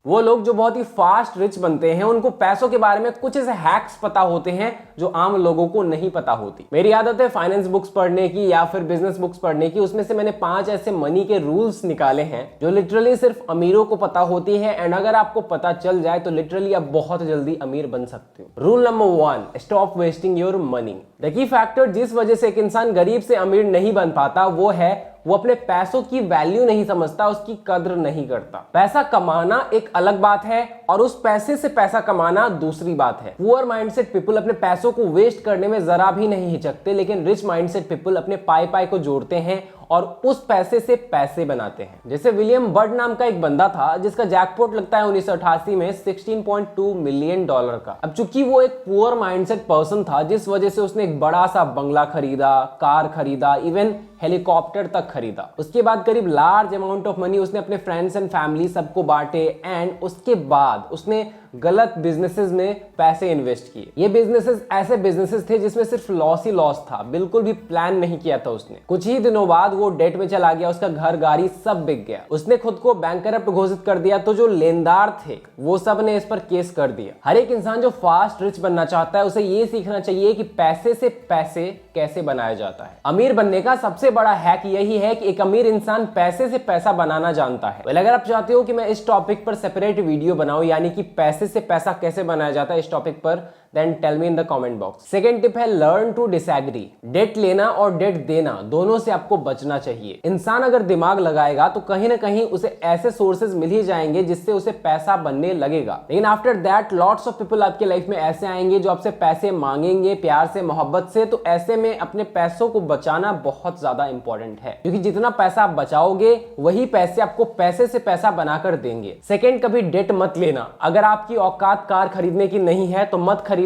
वो लोग जो बहुत ही फास्ट रिच बनते हैं उनको पैसों के बारे में कुछ ऐसे हैक्स पता होते हैं जो आम लोगों को नहीं पता होती। मेरी आदत है फाइनेंस बुक्स पढ़ने की या फिर बिजनेस बुक्स पढ़ने की, उसमें से मैंने 5 ऐसे मनी के रूल्स निकाले हैं जो लिटरली सिर्फ अमीरों को पता होती है, एंड अगर आपको पता चल जाए तो लिटरली आप बहुत जल्दी अमीर बन सकते हो। Rule number 1, stop wasting your money. The key factor जिस वजह से एक इंसान गरीब से अमीर नहीं बन पाता वो है वो अपने पैसों की वैल्यू नहीं समझता, उसकी कद्र नहीं करता। पैसा कमाना एक अलग बात है और उस पैसे से पैसा कमाना दूसरी बात है। पुअर माइंडसेट पीपल अपने पैसों को वेस्ट करने में जरा भी नहीं हिचकते, लेकिन रिच माइंडसेट पीपल अपने पाई को जोड़ते हैं और उस पैसे से पैसे बनाते हैं। जैसे विलियम बर्ड नाम का एक बंदा था जिसका जैकपॉट लगता है 1988 में $16.2 मिलियन का। अब चूंकि वो एक पुअर माइंडसेट पर्सन था जिस वजह से उसने एक बड़ा सा बंगला खरीदा, कार खरीदा, इवन हेलीकॉप्टर तक खरीदा। उसके बाद करीब लार्ज अमाउंट ऑफ मनी उसने अपने फ्रेंड्स एंड फैमिली सबको बांटे, एंड उसके बाद उसने गलत बिजनेसेस में पैसे इन्वेस्ट किए। ये बिजनेसेस ऐसे बिजनेसेस थे जिसमें सिर्फ लॉस ही लॉस था, बिल्कुल भी प्लान नहीं किया था उसने। कुछ ही दिनों बाद वो डेट में चला गया, उसका घर गाड़ी सब बिक गया, उसने खुद को बैंकरप्ट घोषित कर दिया। तो जो लेनदार थे वो सब ने इस पर केस कर दिया। हर एक इंसान जो फास्ट रिच बनना चाहता है उसे ये सीखना चाहिए कि पैसे से पैसे कैसे बनाया जाता है। अमीर बनने का सबसे बड़ा हैक यही है कि एक अमीर इंसान पैसे से पैसा बनाना जानता है। अगर आप चाहते हो कि मैं इस टॉपिक पर सेपरेट वीडियो बनाऊं, यानी कि पैसे से पैसा कैसे बनाया जाता है इस टॉपिक पर, then tell me in the comment box. Second tip है लर्न टू डिसएग्री। डेट लेना और डेट देना दोनों से आपको बचना चाहिए। इंसान अगर दिमाग लगाएगा तो कहीं ना कहीं उसे ऐसे सोर्सेज मिल ही जाएंगे जिससे उसे पैसा बनने लगेगा, लेकिन after that lots of people आपके लाइफ में ऐसे आएंगे जो आपसे पैसे मांगेंगे प्यार से, मोहब्बत से। तो ऐसे में अपने पैसों को बचाना बहुत ज्यादा इंपॉर्टेंट है, क्योंकि जितना पैसा आप बचाओगे वही पैसे आपको पैसे से पैसा बनाकर देंगे। सेकंड, कभी डेट मत लेना। अगर आपकी औकात कार खरीदने की नहीं है तो मत खरीदो,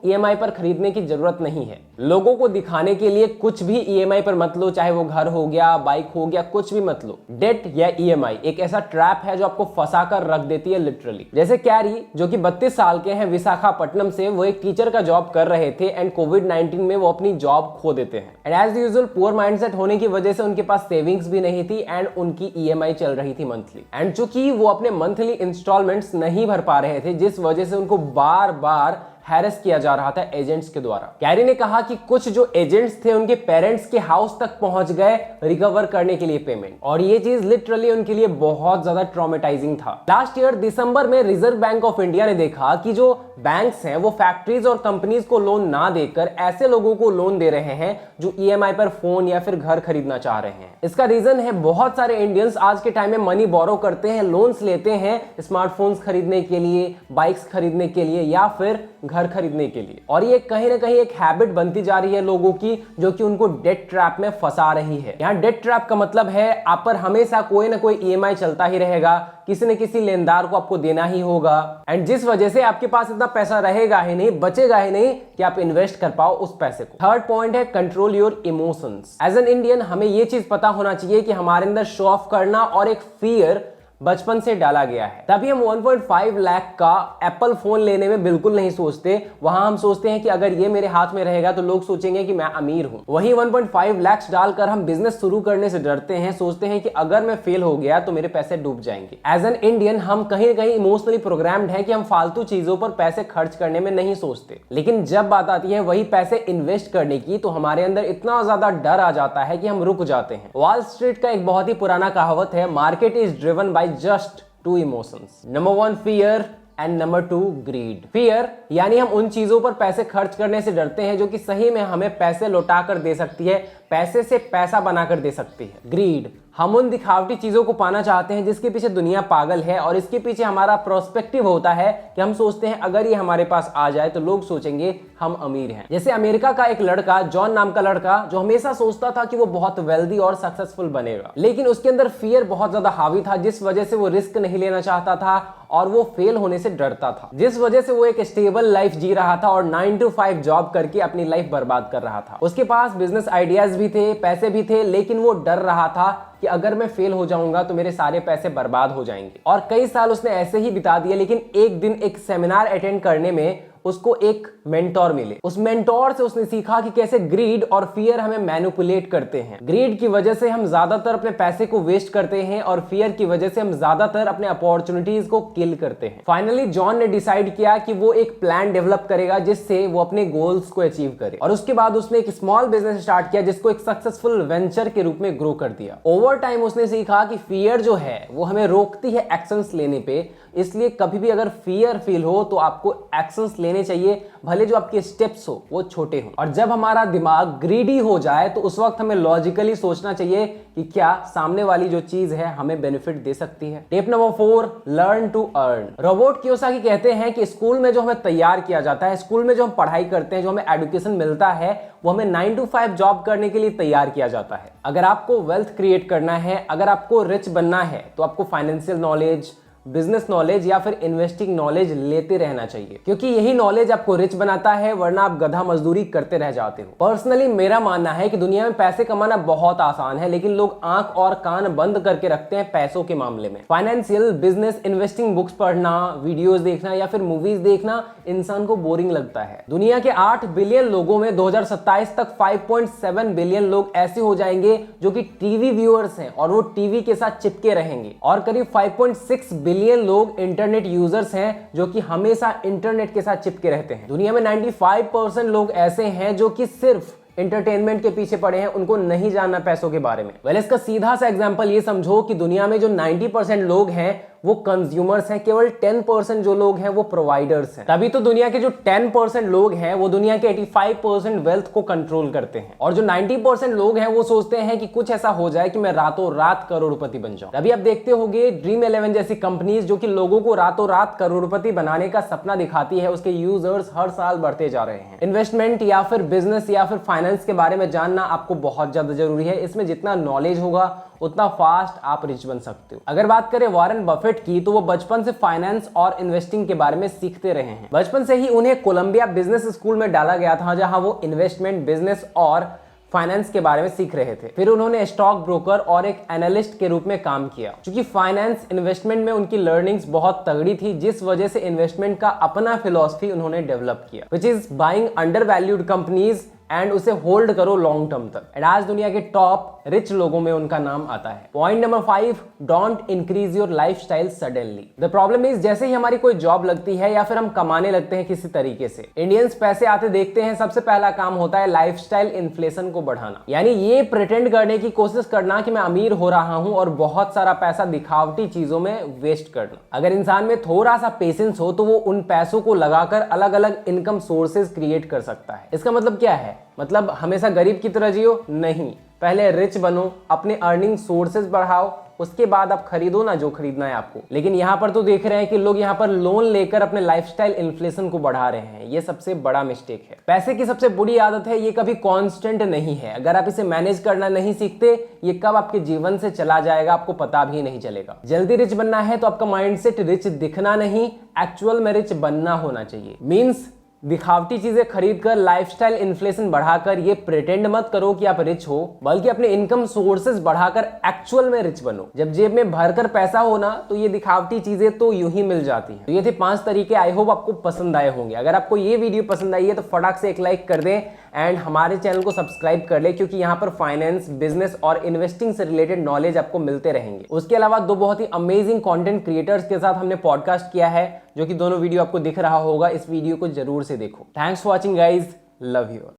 ईएमआई पर खरीदने की जरूरत नहीं है। लोगों को दिखाने के लिए कुछ भी ईएमआई पर मत लो, चाहे वो घर हो गया, बाइक हो गया, कुछ भी मत लो। डेट या ईएमआई एक ऐसा ट्रैप है जो आपको फंसा कर रख देती है लिटरली। जैसे कैरी जो कि 32 साल के हैं, विशाखापट्टनम से, वो एक टीचर का जॉब कर रहे थे एंड कोविड-19 में वो अपनी जॉब खो देते हैं। And as usual poor mindset होने की वजह से उनके पास सेविंग्स भी नहीं थी एंड उनकी ईएमआई चल रही थी मंथली। एंड चूंकि वो अपने मंथली इंस्टॉलमेंट्स नहीं भर पा रहे थे जिस वजह से उनको बार बार हैरेस किया जा रहा था एजेंट्स के द्वारा। कैरी ने कहा कि कुछ जो एजेंट्स थे उनके पेरेंट्स के हाउस तक पहुंच गए रिकवर करने के लिए पेमेंट, और ये चीज लिटरली उनके लिए बहुत ज्यादा ट्रॉमेटाइजिंग था। लास्ट ईयर दिसंबर में रिजर्व बैंक ऑफ इंडिया ने देखा कि जो बैंक्स हैं वो फैक्ट्रीज और कंपनीज को लोन ना देकर ऐसे लोगों को लोन दे रहे हैं जो ईएमआई पर फोन या फिर घर खरीदना चाह रहे हैं। इसका रीजन है बहुत सारे इंडियंस आज के टाइम में मनी बोरो करते हैं, लोन्स लेते हैं स्मार्टफोन्स खरीदने के लिए, बाइक्स खरीदने के लिए या फिर घर खरीदने के लिए, और ये कहीं ना कहीं एक हैबिट बनती जा रही है लोगों की जो कि उनको डेट ट्रैप में फंसा रही है। यहाँ डेट ट्रैप का मतलब है आप पर हमेशा कोई ना कोई ईएमआई चलता ही रहेगा, किसी न किसी लेनदार को आपको देना ही होगा, एंड जिस वजह से आपके पास इतना पैसा रहेगा ही नहीं, बचेगा ही नहीं कि आप इन्वेस्ट कर पाओ उस पैसे को। थर्ड पॉइंट है control your emotions. As an Indian हमें ये चीज पता होना चाहिए कि हमारे अंदर शो ऑफ करना और एक फियर बचपन से डाला गया है, तभी हम 1.5 लाख का एप्पल फोन लेने में बिल्कुल नहीं सोचते। वहां हम सोचते हैं कि अगर ये मेरे हाथ में रहेगा तो लोग सोचेंगे कि मैं अमीर हूं। वहीं 1.5 लाख डालकर हम बिजनेस शुरू करने से डरते हैं, सोचते हैं कि अगर मैं फेल हो गया तो मेरे पैसे डूब जाएंगे। एज एन इंडियन हम कहीं ना कहीं इमोशनली प्रोग्राम्ड है कि हम फालतू चीजों पर पैसे खर्च करने में नहीं सोचते, लेकिन जब बात आती है वही पैसे इन्वेस्ट करने की तो हमारे अंदर इतना ज्यादा डर आ जाता है कि हम रुक जाते हैं। वॉल स्ट्रीट का एक बहुत ही पुराना कहावत है, market is driven by just 2 emotions. Number 1 fear and number 2 greed. Fear यानी हम उन चीजों पर पैसे खर्च करने से डरते हैं जो कि सही में हमें पैसे लौटा कर दे सकती है, पैसे से पैसा बनाकर दे सकती है। ग्रीड हम उन दिखावटी चीजों को पाना चाहते हैं जिसके पीछे दुनिया पागल है, और इसके पीछे हमारा प्रोस्पेक्टिव होता है कि हम सोचते हैं अगर ये हमारे पास आ जाए तो लोग सोचेंगे हम अमीर हैं। जैसे अमेरिका का एक लड़का, जॉन नाम का लड़का, जो हमेशा सोचता था कि वो बहुत वेल्दी और सक्सेसफुल बनेगा, लेकिन उसके अंदर फियर बहुत ज्यादा हावी था जिस वजह से वो रिस्क नहीं लेना चाहता था और वो फेल होने से डरता था, जिस वजह से वो एक स्टेबल लाइफ जी रहा था और 9 to 5 जॉब करके अपनी लाइफ बर्बाद कर रहा था। उसके पास बिजनेस आइडियाज भी थे, पैसे भी थे, लेकिन वो डर रहा था कि अगर मैं फेल हो जाऊंगा तो मेरे सारे पैसे बर्बाद हो जाएंगे। और कई साल उसने ऐसे ही बिता दिए, लेकिन एक दिन एक सेमिनार अटेंड करने में उसको एक मेंटोर मिले। उस मेंटोर से उसने सीखा कि कैसे ग्रीड और फियर हमें मैनिपुलेट करते हैं। ग्रीड की वजह से हम ज्यादातर अपने पैसे को वेस्ट करते हैं और फियर की वजह से हम ज्यादातर अपने अपॉर्चुनिटीज को किल करते हैं। फाइनली जॉन ने डिसाइड किया कि वो एक प्लान डेवलप करेगा जिससे वो अपने गोल्स को अचीव करे, और उसके बाद उसने एक स्मॉल बिजनेस स्टार्ट किया जिसको एक सक्सेसफुल वेंचर के रूप में ग्रो कर दिया। ओवर टाइम उसने सीखा कि फियर जो है वो हमें रोकती है एक्शंस लेने पे, इसलिए कभी भी अगर फियर फील हो तो आपको एक्शंस लेने चाहिए, भले जो आपके स्टेप्स हो वो छोटे हो। और जब हमारा दिमाग ग्रीडी हो जाए तो उस वक्त हमें लॉजिकली सोचना चाहिए कि क्या सामने वाली जो चीज है हमें बेनिफिट दे सकती है। Tip number 4, learn to earn. Robert Kiyosaki कहते हैं कि स्कूल में जो हमें तैयार किया जाता है, स्कूल में जो हम पढ़ाई करते हैं, जो हमें एजुकेशन मिलता है, वो हमें 9 to 5 जॉब करने के लिए तैयार किया जाता है। अगर आपको वेल्थ क्रिएट करना है, अगर आपको रिच बनना है, तो आपको फाइनेंशियल नॉलेज, बिजनेस नॉलेज या फिर इन्वेस्टिंग नॉलेज लेते रहना चाहिए, क्योंकि यही नॉलेज आपको रिच बनाता है, वरना आप गधा मजदूरी करते रह जाते हो। पर्सनली मेरा मानना है कि दुनिया में पैसे कमाना बहुत आसान है, लेकिन लोग आंख और कान बंद करके रखते हैं पैसों के मामले में। फाइनेंशियल, बिजनेस, इन्वेस्टिंग बुक्स पढ़ना, वीडियोस देखना या फिर मूवीज देखना इंसान को बोरिंग लगता है। दुनिया के 8 बिलियन लोगों में 2027 तक 5.7 बिलियन लोग ऐसे हो जाएंगे जो कि टीवी व्यूअर्स हैं और वो टीवी के साथ चिपके रहेंगे, और करीब 5.6 बिलियन लोग इंटरनेट यूजर्स हैं जो कि हमेशा इंटरनेट के साथ चिपके रहते हैं। दुनिया में 95% लोग ऐसे हैं जो कि सिर्फ एंटरटेनमेंट के पीछे पड़े हैं, उनको नहीं जानना पैसों के बारे में। वेल, इसका सीधा सा एग्जांपल ये समझो कि दुनिया में जो 90% लोग हैं वो कंज्यूमर्स हैं, केवल 10% जो लोग हैं वो प्रोवाइडर्स हैं। तभी तो दुनिया के जो 10% लोग हैं वो दुनिया के 85% वेल्थ को कंट्रोल करते हैं, और जो 90% लोग हैं वो सोचते हैं कि कुछ ऐसा हो जाए कि मैं रातों रात करोड़पति बन जाऊं। अभी आप देखते होंगे ड्रीम 11 जैसी कंपनीज जो कि लोगों को रातों रात करोड़पति बनाने का सपना दिखाती है, उसके यूजर्स हर साल बढ़ते जा रहे हैं। इन्वेस्टमेंट या फिर बिजनेस या फिर फाइनेंस के बारे में जानना आपको बहुत ज्यादा जरूरी है। इसमें जितना नॉलेज होगा उतना फास्ट आप रिच बन सकते हो। अगर बात करें वॉरेन बफेट की, तो वो बचपन से फाइनेंस और इन्वेस्टिंग के बारे में सीखते रहे हैं। बचपन से ही उन्हें कोलंबिया बिजनेस स्कूल में डाला गया था, जहां वो इन्वेस्टमेंट, बिजनेस और फाइनेंस के बारे में सीख रहे थे। फिर उन्होंने स्टॉक ब्रोकर और एक एनालिस्ट के रूप में काम किया। क्योंकि फाइनेंस, इन्वेस्टमेंट में उनकी लर्निंग्स बहुत तगड़ी थी, जिस वजह से इन्वेस्टमेंट का अपना फिलॉसफी उन्होंने डेवलप किया, which is buying under valued companies and उसे होल्ड करो लॉन्ग टर्म तक। एंड आज दुनिया के टॉप रिच लोगों में उनका नाम आता है। Point number 5, don't increase your lifestyle suddenly. The problem is, जैसे ही हमारी कोई जॉब लगती है या फिर हम कमाने लगते हैं किसी तरीके से, इंडियंस पैसे आते देखते हैं, सबसे पहला काम होता है लाइफस्टाइल इन्फ्लेशन को बढ़ाना। यानी ये प्रिटेंड करने की कोशिश करना कि मैं अमीर हो रहा हूं और बहुत सारा पैसा दिखावटी चीजों में वेस्ट करना। अगर इंसान में थोड़ा सा पेशेंस हो तो वो उन पैसों को लगाकर अलग अलग इनकम सोर्सेज क्रिएट कर सकता है। इसका मतलब क्या है? मतलब हमेशा गरीब की तरह जियो? नहीं, पहले रिच बनो, अपने अर्निंग सोर्सेज बढ़ाओ, उसके बाद आप खरीदो ना जो खरीदना है आपको। लेकिन यहाँ पर तो देख रहे हैं कि लोग यहाँ पर लोन लेकर अपने लाइफस्टाइल इन्फ्लेशन को बढ़ा रहे हैं। ये सबसे बड़ा मिस्टेक है। पैसे की सबसे बुरी आदत है, ये कभी कांस्टेंट नहीं है। अगर आप इसे मैनेज करना नहीं सीखते, ये कब आपके जीवन से चला जाएगा आपको पता भी नहीं चलेगा। जल्दी रिच बनना है तो आपका माइंडसेट रिच दिखना नहीं, एक्चुअल में रिच बनना होना चाहिए। मीन्स दिखावटी चीजें खरीदकर, लाइफस्टाइल इन्फ्लेशन बढ़ाकर ये प्रिटेंड मत करो कि आप रिच हो, बल्कि अपने इनकम सोर्सेज बढ़ाकर एक्चुअल में रिच बनो। जब जेब में भरकर पैसा हो ना, तो ये दिखावटी चीजें तो यूं ही मिल जाती हैं। तो ये थे 5 तरीके। आई होप आपको पसंद आए होंगे। अगर आपको ये वीडियो पसंद आई है तो फटाक से एक लाइक कर दें एंड हमारे चैनल को सब्सक्राइब कर ले, क्योंकि यहाँ पर फाइनेंस, बिजनेस और इन्वेस्टिंग से रिलेटेड नॉलेज आपको मिलते रहेंगे। उसके अलावा 2 बहुत ही अमेजिंग कंटेंट क्रिएटर्स के साथ हमने पॉडकास्ट किया है, जो कि दोनों वीडियो आपको दिख रहा होगा। इस वीडियो को जरूर से देखो। Thanks for watching guys, love you.